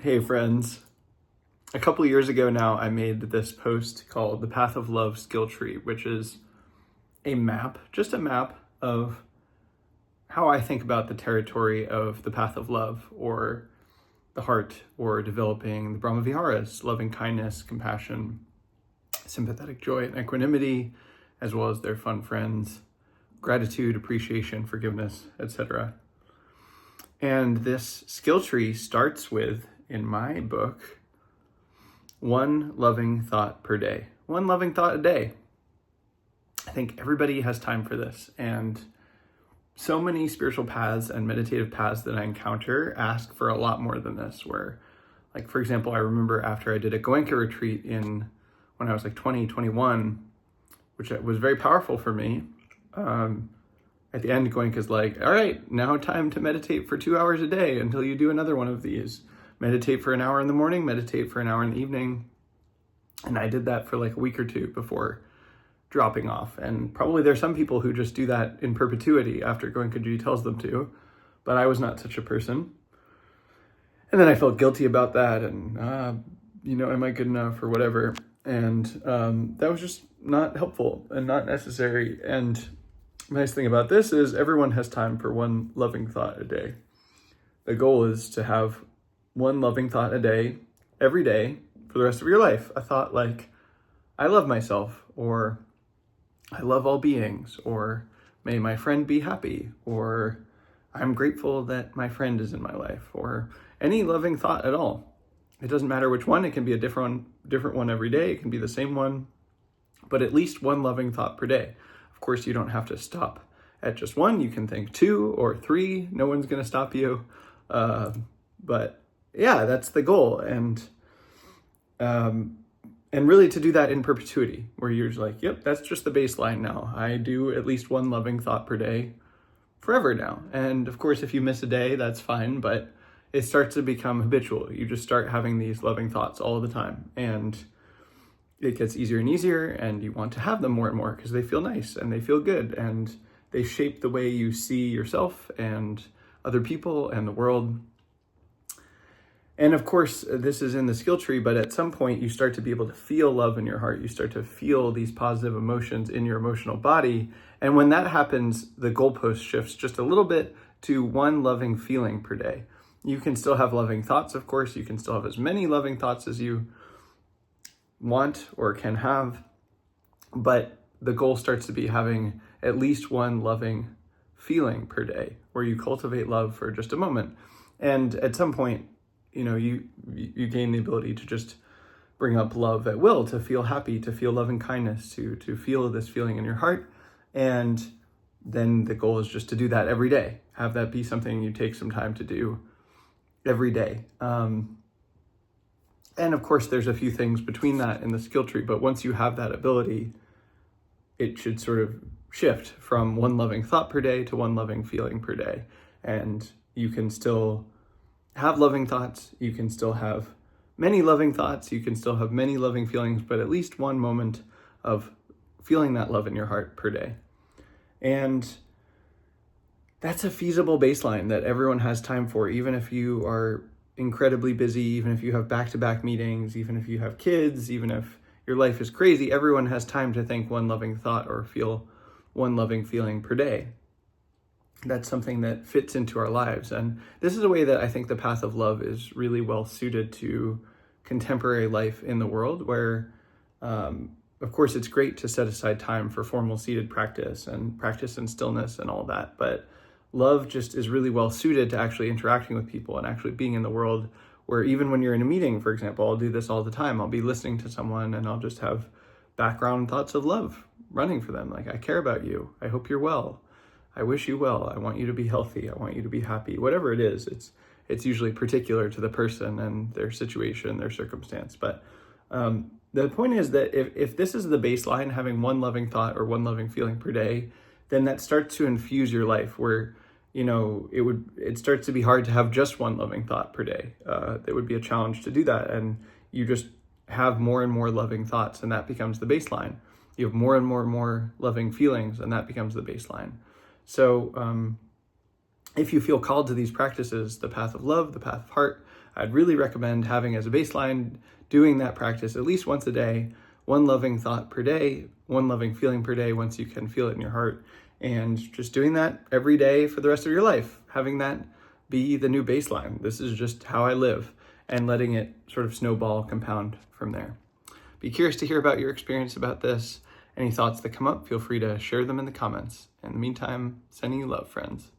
Hey friends, a couple years ago now I made this post called The Path of Love Skill Tree, which is a map, just a map of how I think about the territory of the path of love or the heart or developing the Brahma Viharas, loving kindness, compassion, sympathetic joy, and equanimity, as well as their fun friends, gratitude, appreciation, forgiveness, etc. And this skill tree starts with, in my book, one loving thought per day. One loving thought a day. I think everybody has time for this. And so many spiritual paths and meditative paths that I encounter ask for a lot more than this, where, like, for example, I remember after I did a Goenka retreat when I was like 20, 21, which was very powerful for me. At the end, Goenka's like, all right, now time to meditate for 2 hours a day until you do another one of these. Meditate for an hour in the morning, meditate for an hour in the evening. And I did that for like a week or two before dropping off. And probably there's some people who just do that in perpetuity after Goenkaji tells them to, but I was not such a person. And then I felt guilty about that and, am I good enough or whatever? And that was just not helpful and not necessary. And the nice thing about this is everyone has time for one loving thought a day. The goal is to have one loving thought a day, every day, for the rest of your life. A thought like, I love myself, or I love all beings, or may my friend be happy, or I'm grateful that my friend is in my life, or any loving thought at all. It doesn't matter which one. It can be a different one every day. It can be the same one, but at least one loving thought per day. Of course, you don't have to stop at just one. You can think 2 or 3. No one's going to stop you. But yeah, that's the goal. And really to do that in perpetuity, where you're just like, yep, that's just the baseline now. I do at least one loving thought per day forever now. And of course, if you miss a day, that's fine, but it starts to become habitual. You just start having these loving thoughts all the time. And it gets easier and easier, and you want to have them more and more because they feel nice and they feel good and they shape the way you see yourself and other people and the world. And of course, this is in the skill tree, but at some point you start to be able to feel love in your heart. You start to feel these positive emotions in your emotional body. And when that happens, the goalpost shifts just a little bit to one loving feeling per day. You can still have loving thoughts, of course. You can still have as many loving thoughts as you want or can have, but the goal starts to be having at least one loving feeling per day where you cultivate love for just a moment. And at some point, you gain the ability to just bring up love at will, to feel happy, to feel love and kindness, to feel this feeling in your heart. And then the goal is just to do that every day. Have that be something you take some time to do every day. And of course, there's a few things between that and the skill tree, but once you have that ability, it should sort of shift from one loving thought per day to one loving feeling per day. And you can still have loving thoughts, you can still have many loving thoughts, you can still have many loving feelings, but at least one moment of feeling that love in your heart per day. And that's a feasible baseline that everyone has time for, even if you are incredibly busy, even if you have back-to-back meetings, even if you have kids, even if your life is crazy, everyone has time to think one loving thought or feel one loving feeling per day. That's something that fits into our lives. And this is a way that I think the path of love is really well suited to contemporary life in the world, where, of course, it's great to set aside time for formal seated practice and practice in stillness and all that, but love just is really well suited to actually interacting with people and actually being in the world, where even when you're in a meeting, for example, I'll do this all the time. I'll be listening to someone and I'll just have background thoughts of love running for them. Like, I care about you. I hope you're well. I wish you well. I want you to be healthy. I want you to be happy. Whatever it is, it's usually particular to the person and their situation, their circumstance. But the point is that if this is the baseline, having one loving thought or one loving feeling per day, then that starts to infuse your life, where it starts to be hard to have just one loving thought per day. It would be a challenge to do that, and you just have more and more loving thoughts, and that becomes the baseline. You have more and more loving feelings, and that becomes the baseline. So if you feel called to these practices, the path of love, the path of heart, I'd really recommend having as a baseline, doing that practice at least once a day, one loving thought per day, one loving feeling per day once you can feel it in your heart, and just doing that every day for the rest of your life, having that be the new baseline. This is just how I live, and letting it sort of snowball, compound from there. Be curious to hear about your experience about this. Any thoughts that come up, feel free to share them in the comments. In the meantime, sending you love, friends.